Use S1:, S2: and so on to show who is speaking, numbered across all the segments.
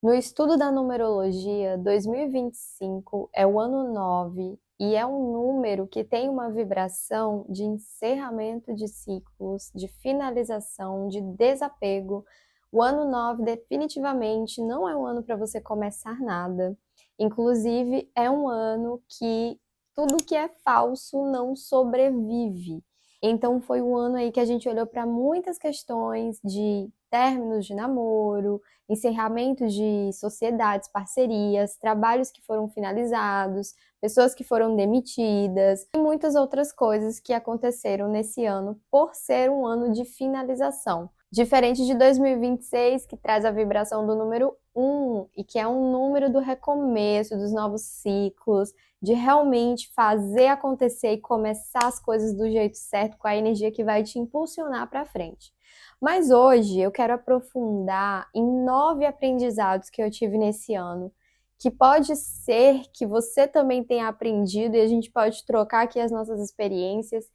S1: No estudo da numerologia, 2025 é o ano 9 e é um número que tem uma vibração de encerramento de ciclos, de finalização, de desapego. O ano 9 definitivamente não é um ano para você começar nada. Inclusive, é um ano que tudo que é falso não sobrevive. Então, foi um ano aí que a gente olhou para muitas questões de términos de namoro, encerramento de sociedades, parcerias, trabalhos que foram finalizados, pessoas que foram demitidas e muitas outras coisas que aconteceram nesse ano por ser um ano de finalização. Diferente de 2026, que traz a vibração do número 1 e que é um número do recomeço, dos novos ciclos, de realmente fazer acontecer e começar as coisas do jeito certo, com a energia que vai te impulsionar para frente. Mas hoje eu quero aprofundar em 9 aprendizados que eu tive nesse ano, que pode ser que você também tenha aprendido e a gente pode trocar aqui as nossas experiências,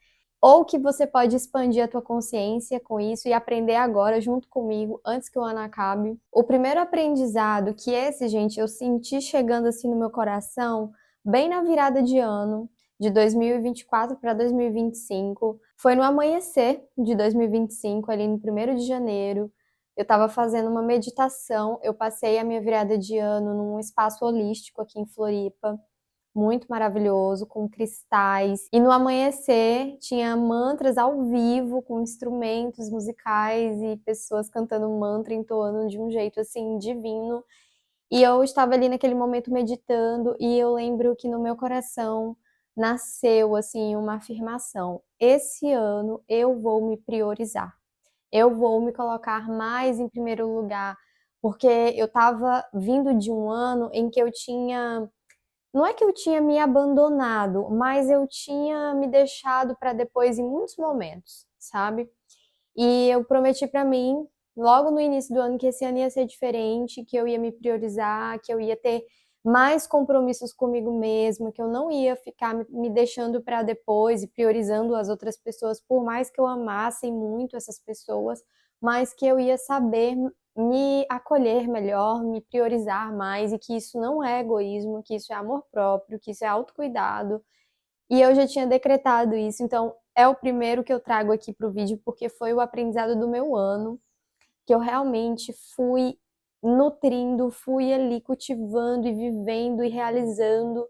S1: ou que você pode expandir a tua consciência com isso e aprender agora junto comigo, antes que o ano acabe. O primeiro aprendizado, que esse, gente, eu senti chegando assim no meu coração, bem na virada de ano, de 2024 para 2025. Foi no amanhecer de 2025, ali no 1º de janeiro. Eu estava fazendo uma meditação, eu passei a minha virada de ano num espaço holístico aqui em Floripa, muito maravilhoso, com cristais. E no amanhecer tinha mantras ao vivo, com instrumentos musicais e pessoas cantando mantra, entoando de um jeito assim divino. E eu estava ali naquele momento meditando e eu lembro que no meu coração nasceu assim uma afirmação: esse ano eu vou me priorizar. Eu vou me colocar mais em primeiro lugar, porque eu estava vindo de um ano em que eu tinha, não é que eu tinha me abandonado, mas eu tinha me deixado para depois em muitos momentos, sabe? E eu prometi pra mim, logo no início do ano, que esse ano ia ser diferente, que eu ia me priorizar, que eu ia ter mais compromissos comigo mesma, que eu não ia ficar me deixando para depois e priorizando as outras pessoas, por mais que eu amasse muito essas pessoas, mas que eu ia saber me acolher melhor, me priorizar mais e que isso não é egoísmo, que isso é amor próprio, que isso é autocuidado, e eu já tinha decretado isso, então é o primeiro que eu trago aqui para o vídeo, porque foi o aprendizado do meu ano, que eu realmente fui nutrindo, fui ali cultivando e vivendo e realizando,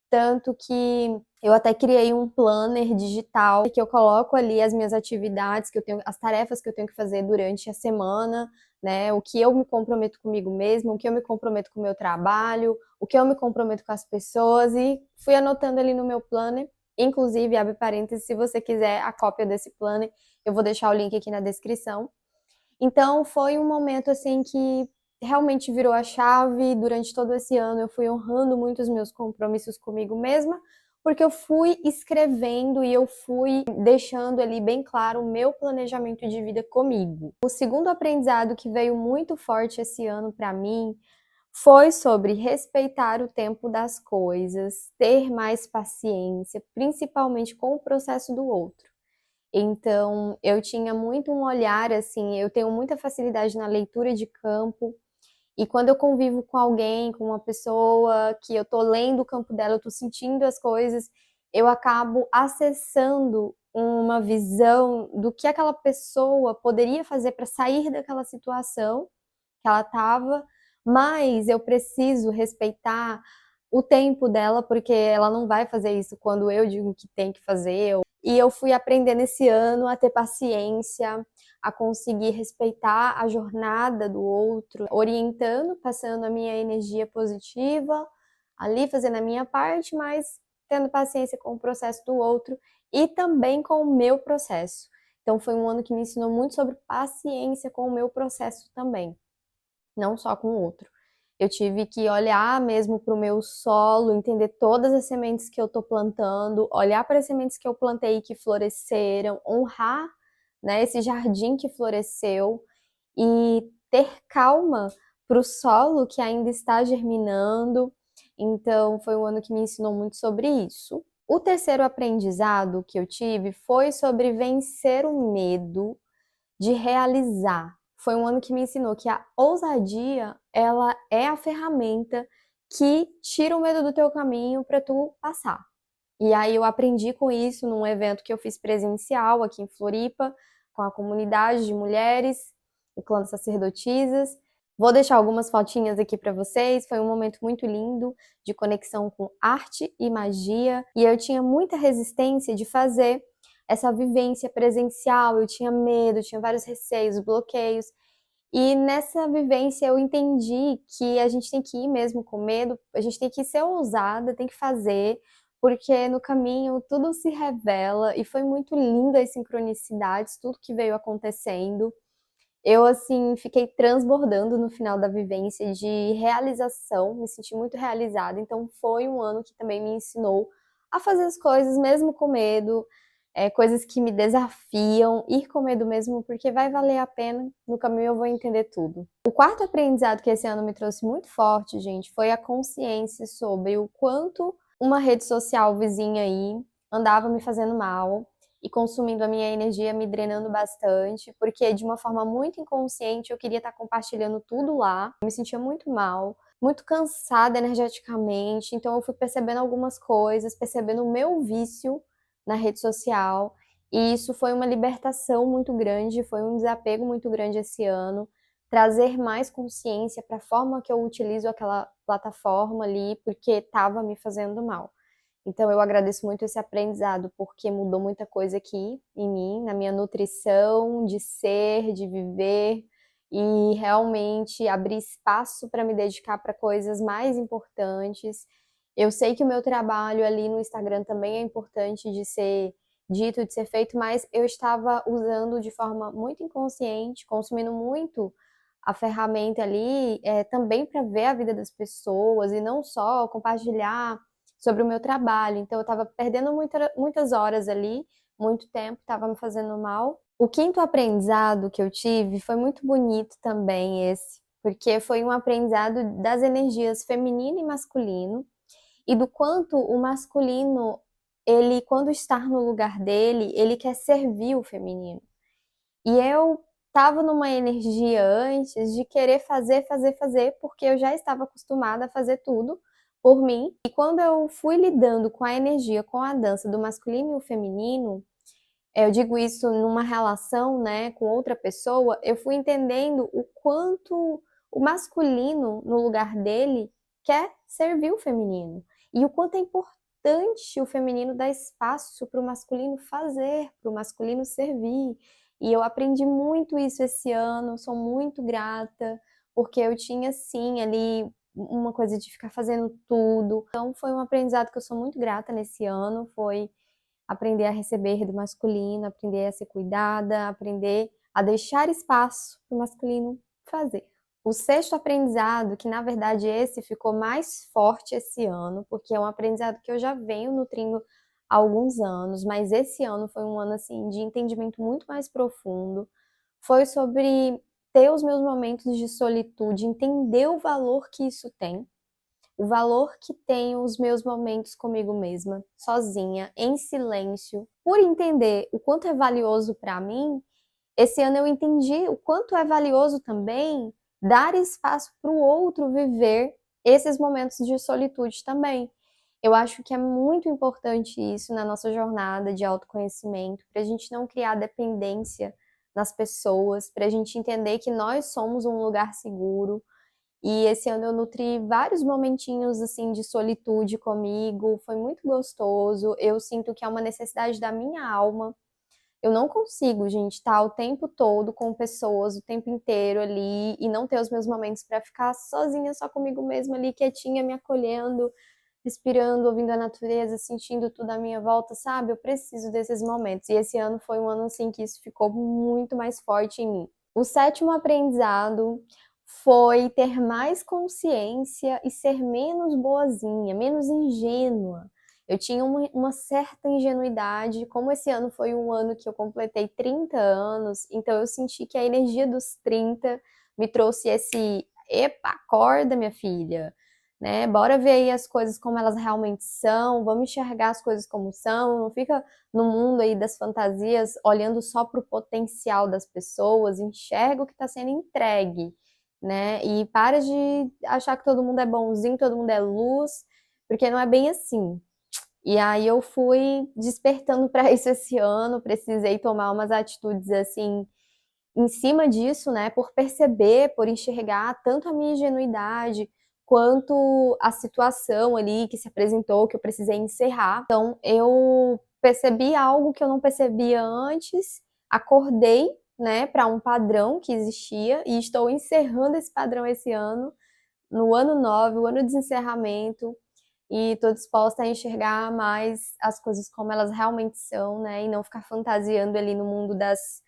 S1: tanto que eu até criei um planner digital que eu coloco ali as minhas atividades, que eu tenho, as tarefas que eu tenho que fazer durante a semana, né? O que eu me comprometo comigo mesma, o que eu me comprometo com o meu trabalho, o que eu me comprometo com as pessoas, e fui anotando ali no meu planner. Inclusive, abre parênteses, se você quiser a cópia desse planner, eu vou deixar o link aqui na descrição. Então, foi um momento assim que realmente virou a chave. Durante todo esse ano eu fui honrando muito os meus compromissos comigo mesma, porque eu fui escrevendo e eu fui deixando ali bem claro o meu planejamento de vida comigo. O segundo aprendizado que veio muito forte esse ano para mim foi sobre respeitar o tempo das coisas, ter mais paciência, principalmente com o processo do outro. Então, eu tinha muito um olhar assim, eu tenho muita facilidade na leitura de campo, e quando eu convivo com alguém, com uma pessoa que eu tô lendo o campo dela, eu tô sentindo as coisas, eu acabo acessando uma visão do que aquela pessoa poderia fazer para sair daquela situação que ela estava, mas eu preciso respeitar o tempo dela, porque ela não vai fazer isso quando eu digo que tem que fazer. E eu fui aprendendo esse ano a ter paciência, a conseguir respeitar a jornada do outro, orientando, passando a minha energia positiva, ali fazendo a minha parte, mas tendo paciência com o processo do outro e também com o meu processo. Então foi um ano que me ensinou muito sobre paciência com o meu processo também, não só com o outro. Eu tive que olhar mesmo para o meu solo, entender todas as sementes que eu estou plantando, olhar para as sementes que eu plantei e que floresceram, honrar, né, esse jardim que floresceu e ter calma para o solo que ainda está germinando. Então, foi um ano que me ensinou muito sobre isso. O terceiro aprendizado que eu tive foi sobre vencer o medo de realizar. foi um ano que me ensinou que a ousadia, ela é a ferramenta que tira o medo do teu caminho para tu passar. E aí eu aprendi com isso num evento que eu fiz presencial aqui em Floripa, com a comunidade de mulheres, o clã das sacerdotisas. Vou deixar algumas fotinhas aqui para vocês. Foi um momento muito lindo de conexão com arte e magia, e eu tinha muita resistência de fazer essa vivência presencial. Eu tinha medo, tinha vários receios, bloqueios. E nessa vivência eu entendi que a gente tem que ir mesmo com medo, a gente tem que ser ousada, tem que fazer, porque no caminho tudo se revela e foi muito linda as sincronicidades, tudo que veio acontecendo. Eu, assim, fiquei transbordando no final da vivência de realização, me senti muito realizada. Então, foi um ano que também me ensinou a fazer as coisas mesmo com medo, coisas que me desafiam, ir com medo mesmo, porque vai valer a pena. No caminho eu vou entender tudo. O quarto aprendizado que esse ano me trouxe muito forte, gente, foi a consciência sobre o quanto uma rede social vizinha aí andava me fazendo mal e consumindo a minha energia, me drenando bastante, porque de uma forma muito inconsciente eu queria estar compartilhando tudo lá. Eu me sentia muito mal, muito cansada energeticamente, então eu fui percebendo algumas coisas, percebendo o meu vício na rede social, e isso foi uma libertação muito grande, foi um desapego muito grande esse ano, trazer mais consciência para a forma que eu utilizo aquela plataforma ali, porque estava me fazendo mal. Então eu agradeço muito esse aprendizado, porque mudou muita coisa aqui em mim, na minha nutrição, de ser, de viver, e realmente abrir espaço para me dedicar para coisas mais importantes. Eu sei que o meu trabalho ali no Instagram também é importante de ser dito, de ser feito, mas eu estava usando de forma muito inconsciente, consumindo muito a ferramenta ali, também para ver a vida das pessoas e não só compartilhar sobre o meu trabalho. Então eu estava perdendo muitas horas ali, muito tempo, estava me fazendo mal. O quinto aprendizado que eu tive foi muito bonito também esse, porque foi um aprendizado das energias feminino e masculino, e do quanto o masculino, ele, quando está no lugar dele, ele quer servir o feminino. E eu estava numa energia antes de querer fazer, fazer, fazer, porque eu já estava acostumada a fazer tudo por mim. E quando eu fui lidando com a energia, com a dança do masculino e o feminino, eu digo isso numa relação, né, com outra pessoa, eu fui entendendo o quanto o masculino, no lugar dele, quer servir o feminino. E o quanto é importante o feminino dar espaço para o masculino fazer, para o masculino servir. E eu aprendi muito isso esse ano, sou muito grata, porque eu tinha, sim, ali uma coisa de ficar fazendo tudo. Então foi um aprendizado que eu sou muito grata nesse ano, foi aprender a receber do masculino, aprender a ser cuidada, aprender a deixar espaço para o masculino fazer. O sexto aprendizado, que na verdade esse ficou mais forte esse ano, porque é um aprendizado que eu já venho nutrindo há alguns anos, mas esse ano foi um ano assim de entendimento muito mais profundo, foi sobre ter os meus momentos de solitude, entender o valor que isso tem, o valor que tem os meus momentos comigo mesma, sozinha, em silêncio. Por entender o quanto é valioso para mim, esse ano eu entendi o quanto é valioso também dar espaço para o outro viver esses momentos de solitude também. Eu acho que é muito importante isso na nossa jornada de autoconhecimento, para a gente não criar dependência nas pessoas, para a gente entender que nós somos um lugar seguro, e esse ano eu nutri vários momentinhos assim de solitude comigo, foi muito gostoso. Eu sinto que é uma necessidade da minha alma. Eu não consigo, gente, estar o tempo todo com pessoas, o tempo inteiro ali e não ter os meus momentos para ficar sozinha, só comigo mesma ali, quietinha, me acolhendo, respirando, ouvindo a natureza, sentindo tudo à minha volta, sabe? Eu preciso desses momentos. E esse ano foi um ano assim que isso ficou muito mais forte em mim. O sétimo aprendizado foi ter mais consciência e ser menos boazinha, menos ingênua. Eu tinha uma certa ingenuidade, como esse ano foi um ano que eu completei 30 anos, então eu senti que a energia dos 30 me trouxe esse, epa, acorda minha filha, né? Bora ver aí as coisas como elas realmente são, vamos enxergar as coisas como são, não fica no mundo aí das fantasias olhando só para o potencial das pessoas, enxerga o que está sendo entregue, né? E para de achar que todo mundo é bonzinho, todo mundo é luz, porque não é bem assim. E aí eu fui despertando para isso esse ano, precisei tomar umas atitudes assim em cima disso, né, por perceber, por enxergar tanto a minha ingenuidade quanto a situação ali que se apresentou, que eu precisei encerrar. Então eu percebi algo que eu não percebia antes, acordei, né, para um padrão que existia e estou encerrando esse padrão esse ano, no ano 9, o ano de encerramento, e tô disposta a enxergar mais as coisas como elas realmente são, né, e não ficar fantasiando ali no mundo das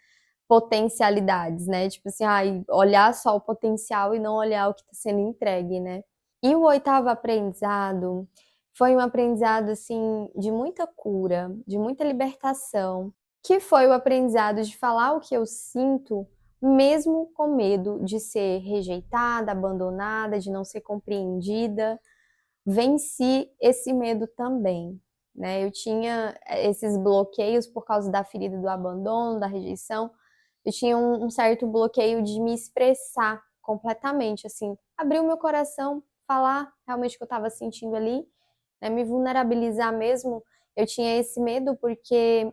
S1: potencialidades, né? Tipo assim, ai, olhar só o potencial e não olhar o que está sendo entregue, né? E o oitavo aprendizado foi um aprendizado assim de muita cura, de muita libertação, que foi o aprendizado de falar o que eu sinto, mesmo com medo de ser rejeitada, abandonada, de não ser compreendida. Venci esse medo também, né? Eu tinha esses bloqueios por causa da ferida do abandono, da rejeição. Eu tinha um certo bloqueio de me expressar completamente, assim, abrir o meu coração, falar realmente o que eu estava sentindo ali, né? Me vulnerabilizar mesmo. Eu tinha esse medo porque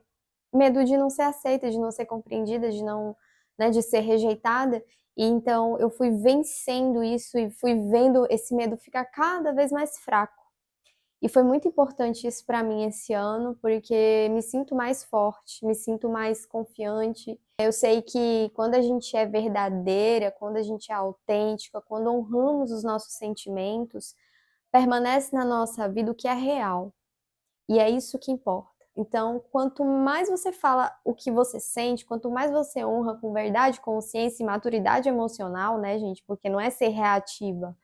S1: medo de não ser aceita, de não ser compreendida, de não, né, de ser rejeitada. E então eu fui vencendo isso e fui vendo esse medo ficar cada vez mais fraco. E foi muito importante isso para mim esse ano, porque me sinto mais forte, me sinto mais confiante. Eu sei que quando a gente é verdadeira, quando a gente é autêntica, quando honramos os nossos sentimentos, permanece na nossa vida o que é real. E é isso que importa. Então, quanto mais você fala o que você sente, quanto mais você honra com verdade, consciência e maturidade emocional, né, gente? Porque não é ser reativa.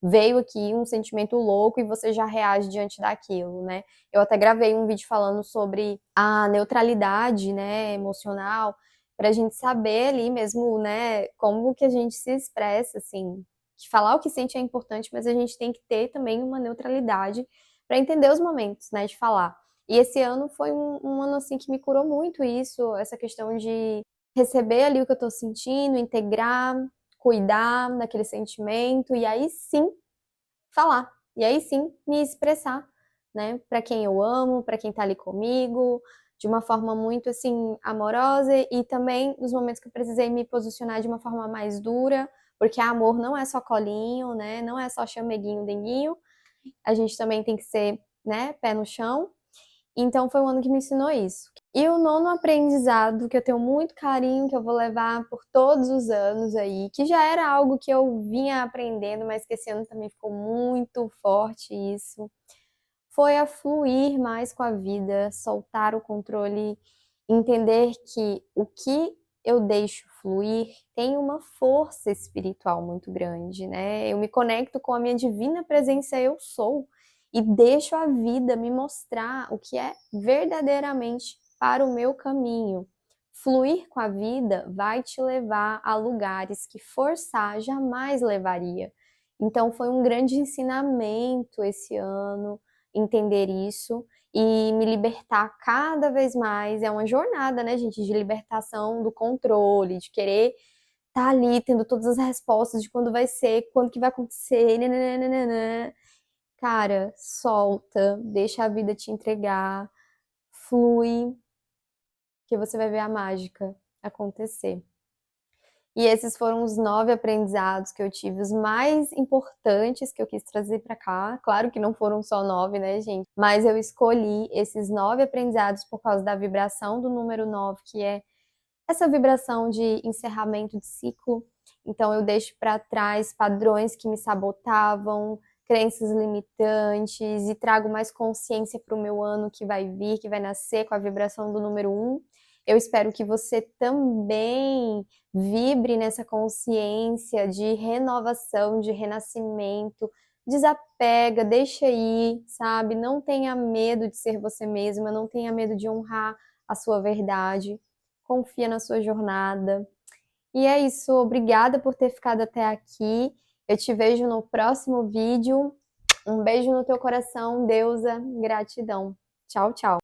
S1: Veio aqui um sentimento louco e você já reage diante daquilo, né? Eu até gravei um vídeo falando sobre a neutralidade, né, emocional, para a gente saber ali mesmo, né, como que a gente se expressa, assim. Que falar o que sente é importante, mas a gente tem que ter também uma neutralidade para entender os momentos, né, de falar. E esse ano foi um ano assim que me curou muito isso, essa questão de receber ali o que eu tô sentindo, integrar, cuidar daquele sentimento e aí sim falar. E aí sim me expressar, né, para quem eu amo, para quem tá ali comigo, de uma forma muito assim amorosa e também nos momentos que eu precisei me posicionar de uma forma mais dura, porque amor não é só colinho, né? Não é só chameguinho, denguinho, a gente também tem que ser, né, pé no chão. Então foi um ano que me ensinou isso. E o nono aprendizado, que eu tenho muito carinho, que eu vou levar por todos os anos aí, que já era algo que eu vinha aprendendo, mas que esse ano também ficou muito forte isso, foi a fluir mais com a vida, soltar o controle, entender que o que eu deixo fluir tem uma força espiritual muito grande, né? Eu me conecto com a minha divina presença, eu sou, e deixo a vida me mostrar o que é verdadeiramente para o meu caminho. Fluir com a vida vai te levar a lugares que forçar jamais levaria. Então foi um grande ensinamento esse ano entender isso e me libertar cada vez mais. É uma jornada, né, gente, de libertação do controle, de querer estar ali tendo todas as respostas de quando vai ser, quando que vai acontecer, nananana. Cara, solta, deixa a vida te entregar, flui, que você vai ver a mágica acontecer. E esses foram os 9 aprendizados que eu tive, os mais importantes que eu quis trazer para cá. Claro que não foram só 9, né, gente? Mas eu escolhi esses 9 aprendizados por causa da vibração do número 9, que é essa vibração de encerramento de ciclo. Então eu deixo para trás padrões que me sabotavam, crenças limitantes e trago mais consciência para o meu ano que vai vir, que vai nascer com a vibração do número 1. Eu espero que você também vibre nessa consciência de renovação, de renascimento, desapega, deixa ir, sabe? Não tenha medo de ser você mesma, não tenha medo de honrar a sua verdade, confia na sua jornada. E é isso, obrigada por ter ficado até aqui. Eu te vejo no próximo vídeo. Um beijo no teu coração, deusa, gratidão. Tchau, tchau.